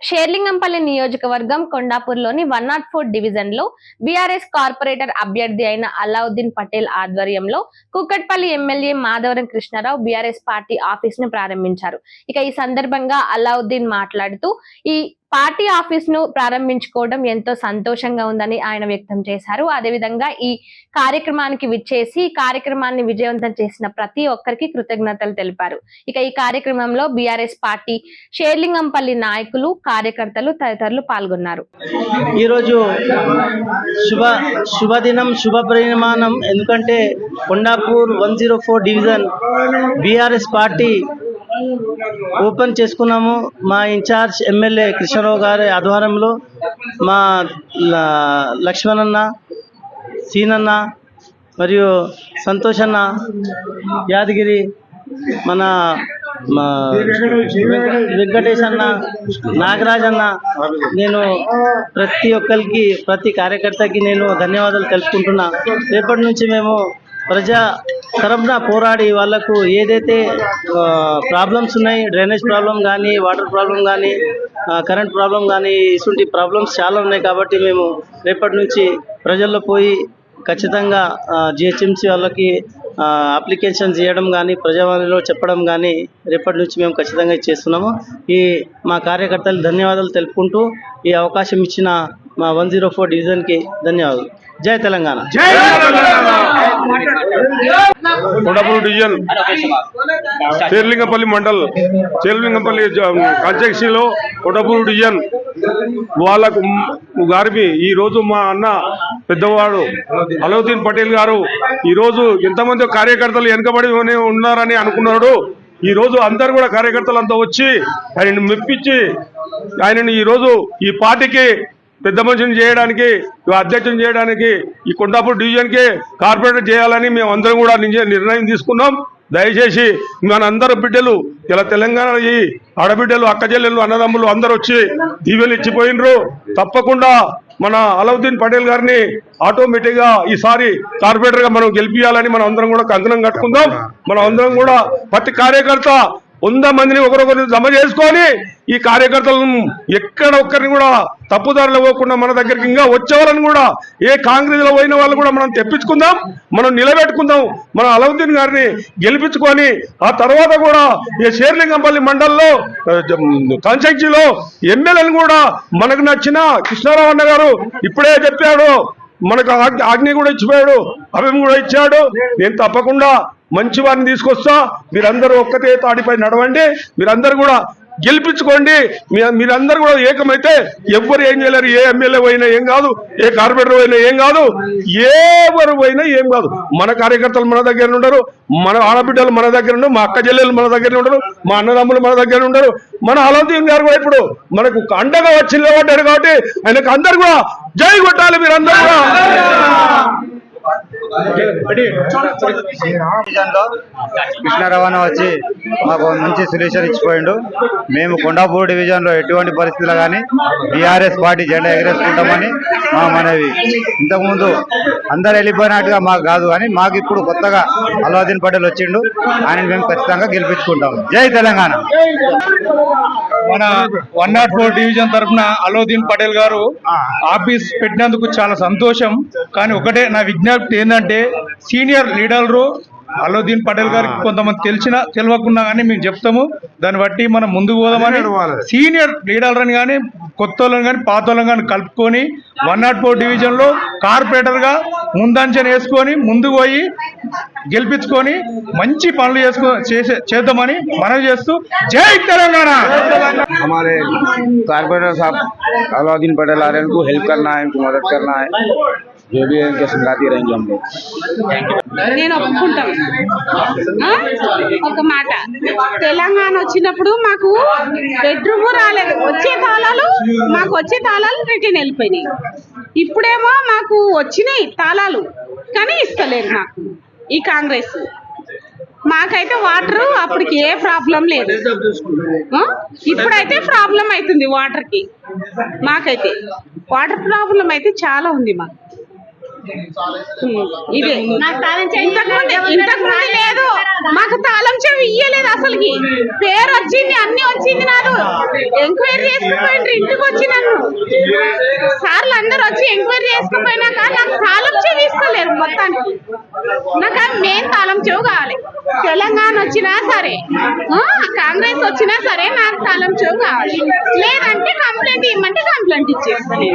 షేర్లింగంపల్లి నియోజకవర్గం కొండాపూర్లోని 104 డివిజన్ లో బీఆర్ఎస్ కార్పొరేటర్ అభ్యర్థి అయిన అల్లావుద్దీన్ పటేల్ ఆధ్వర్యంలో Kukatpally MLA Madhavaram Krishnarao BRS party office ను ప్రారంభించారు. ఈ సందర్భంగా అల్లావుద్దీన్ మాట్లాడుతూ ఈ పార్టీ ఆఫీస్ ను ప్రారంభించుకోవడం ఎంతో సంతోషంగా ఉందని ఆయన వ్యక్తం చేశారు. అదేవిధంగా ఈ కార్యక్రమానికి విచ్చేసి కార్యక్రమాన్ని విజయవంతం చేసిన ప్రతి ఒక్కరికి కృతజ్ఞతలు తెలిపారు. ఈ కార్యక్రమంలో బీఆర్ఎస్ పార్టీ షేర్లింగంపల్లి నాయకులు, కార్యకర్తలు తదితరులు పాల్గొన్నారు. ఈరోజు శుభదినం, శుభ పరిమాణం. ఎందుకంటే Kondapur 104 division BRS party open చేసుకున్నాము. మా ఇన్ఛార్జ్ ఎమ్మెల్యే కృష్ణారావు గారి ఆధ్వర్యంలో మా లక్ష్మణన్న, సీనన్న మరియు సంతోష్ అన్న, యాదగిరి, మన వెంకటేష్ అన్న, నాగరాజ్ అన్న, నేను ప్రతి ఒక్కరికి, ప్రతి కార్యకర్తకి నేను ధన్యవాదాలు తెలుపుకుంటున్నా. రేపటి నుంచి మేము ప్రజా తరపున పోరాడి వాళ్ళకు ఏదైతే ప్రాబ్లమ్స్ ఉన్నాయి, డ్రైనేజ్ ప్రాబ్లం కానీ, వాటర్ ప్రాబ్లం కానీ, కరెంట్ ప్రాబ్లం కానీ, ఇటువంటి ప్రాబ్లమ్స్ చాలా ఉన్నాయి. కాబట్టి మేము రేపటి నుంచి ప్రజల్లో పోయి ఖచ్చితంగా జిహెచ్ఎంసీ వాళ్ళకి అప్లికేషన్ చేయడం కానీ, ప్రజావాణిలో చెప్పడం కానీ రేపటి నుంచి మేము ఖచ్చితంగా చేస్తున్నాము. మా కార్యకర్తలు ధన్యవాదాలు తెలుపుకుంటూ ఈ అవకాశం ఇచ్చిన మా 104 డివిజన్కి ధన్యవాదాలు. జై తెలంగాణ. కొండాపూర్ డివిజన్ షేర్లింగంపల్లి మండల్, షేర్లింగంపల్లి కాన్స్టిట్యున్సీలో కొండాపూర్ డివిజన్ వాళ్ళకు గారికి ఈరోజు మా అన్న పెద్దవాడు అల్లావుద్దీన్ పటేల్ గారు ఈరోజు ఎంతమంది కార్యకర్తలు వెనుకబడి ఉన్నారని అనుకున్నాడు. ఈరోజు అందరు కూడా కార్యకర్తలు అంతా వచ్చి ఆయనను మెప్పించి ఆయనను ఈరోజు ఈ పార్టీకి పెద్ద మనిషిని చేయడానికి, అధ్యక్షుని చేయడానికి, ఈ కొండాపూర్ డివిజన్కి కార్పొరేటర్ చేయాలని మేము అందరం కూడా నిర్ణయం తీసుకున్నాం. దయచేసి మనందరూ బిడ్డలు, ఇలా తెలంగాణ ఈ ఆడబిడ్డలు, అక్క చెల్లెళ్ళు, అన్నదమ్ములు అందరూ వచ్చి దీవెలు ఇచ్చిపోయినరు. తప్పకుండా మన అల్లావుద్దీన్ పటేల్ గారిని ఆటోమేటిక్గా ఈసారి కార్పొరేటర్గా మనం గెలిపించాలని మనం అందరం కూడా కంకణం కట్టుకుందాం. మనం అందరం కూడా ప్రతి కార్యకర్త 100 మందిని ఒకరొకరిని జమ చేసుకొని ఈ కార్యకర్తలను ఎక్కడ ఒక్కరిని కూడా తప్పుదారులు ఇవ్వకుండా మన దగ్గరికి ఇంకా వచ్చేవాళ్ళని కూడా ఏ కాంగ్రెస్ లో పోయిన వాళ్ళు కూడా మనం తెప్పించుకుందాం, మనం నిలబెట్టుకుందాం. మన అల్లావుద్దీన్ గారిని గెలిపించుకొని ఆ తర్వాత కూడా ఈ షేర్లింగంపల్లి మండల్లో కాన్స్టిట్యున్సీలో ఎమ్మెల్యేలను కూడా మనకు నచ్చిన కృష్ణారావు అన్న గారు ఇప్పుడే చెప్పాడు, మనకు ఆజ్ఞ కూడా ఇచ్చిపోయాడు, అభయం కూడా ఇచ్చాడు. నేను తప్పకుండా మంచి వారిని తీసుకొస్తా. మీరందరూ ఒక్కటే తాటిపై నడవండి, మీరందరూ కూడా గెలిపించుకోండి. మీరందరూ కూడా ఏకమైతే ఎవ్వరు ఏం చేయలేరు. ఏ ఎమ్మెల్యే పోయినా ఏం కాదు, ఏ కార్పొరేటర్ పోయినా ఏం కాదు, ఎవరు పోయినా ఏం కాదు. మన కార్యకర్తలు మన దగ్గర ఉండరు, మన ఆడబిడ్డలు మన దగ్గర ఉండరు, మా అక్క చెల్లెలు మన దగ్గర ఉండరు, మా అన్నదమ్ములు మన దగ్గర ఉండరు. మన అల్లావుద్దీన్ గారు కూడా ఇప్పుడు మనకు అండగా వచ్చి నిలబడ్డారు కాబట్టి ఆయనకు అందరు కూడా జై కొట్టాలి. మీరందరూ కూడా కృష్ణారావు వచ్చి మాకు మంచి సొల్యూషన్ ఇచ్చిపోయిండు. మేము కొండాపూర్ డివిజన్ లో ఎటువంటి పరిస్థితులు కానీ బీఆర్ఎస్ పార్టీ జెండా ఎగరేసుకుంటామని మా మనవి. ఇంతకుముందు అందరు వెళ్ళిపోయినట్టుగా మాకు కాదు కానీ మాకు ఇప్పుడు కొత్తగా అల్లావుద్దీన్ పటేల్ వచ్చిండు, ఆయన మేము ఖచ్చితంగా గెలిపించుకుంటాం. జై తెలంగాణ. మన 104 డివిజన్ తరఫున అల్లావుద్దీన్ పటేల్ గారు ఆఫీస్ పెట్టినందుకు చాలా సంతోషం. కానీ ఒకటే నా విజ్ఞప్తి ఏంటంటే, సీనియర్ లీడర్లు అల్లావుద్దీన్ పటేల్ గారికి కొంతమంది తెలియకున్నా కానీ మేము చెప్తాము, దాన్ని బట్టి మనం ముందుకు పోదామని. సీనియర్ లీడర్లను కానీ, కొత్త వాళ్ళని కానీ, పాత వాళ్ళని కానీ కలుపుకొని 104 డివిజన్ లో కార్పొరేటర్ గా ముందంచన వేసుకొని ముందుకు పోయి గెలిపించుకొని మంచి పనులు చేద్దామని మనవి చేస్తూ జై తెలంగాణ. हमारे कारपोरेटर साहब अल्लाउद्दीन पटेल आ रहे हैं, उनको हेल्प करना है, उनको मदद करना है, जो भी है इनके संगाती रहेंगे हम लोग. నేను ఒప్పుకుంటాను. ఒక మాట, తెలంగాణ వచ్చినప్పుడు మాకు బెడ్రూమ్ రాలేదు, మాకు వచ్చే తాళాలు రిటర్న్ వెళ్ళిపోయినాయి. ఇప్పుడేమో మాకు వచ్చినాయి తాళాలు కానీ ఇస్తలేరు నాకు ఈ కాంగ్రెస్. మాకైతే వాటర్ అప్పటికి ఏ ప్రాబ్లం లేదు, ఇప్పుడైతే ప్రాబ్లం అవుతుంది వాటర్కి. మాకైతే వాటర్ ప్రాబ్లం అయితే చాలా ఉంది మాకు. ఇదే ఇంతకుముందు లేదు, మాకు తాళం చెవి ఇయ్యలేదు అసలుకి. పేరు వచ్చింది, అన్ని వచ్చింది. నాకు ఎంక్వైరీ చేసుకుపోయిండ్రు, ఇంటికి వచ్చి నన్ను సార్లు అందరు వచ్చి ఎంక్వైరీ చేసుకుపోయినాక నాకు తాళం చెవి ఇస్తలేరు మొత్తానికి. నాకు మెయిన్ తాళం చెవి కావాలి. తెలంగాణ వచ్చినా సరే, కాంగ్రెస్ వచ్చినా సరే నాకు తాళం చెవి కావాలి. లేదంటే కంప్లైంట్ ఇవ్వమంటే కంప్లైంట్ ఇచ్చేస్తాను.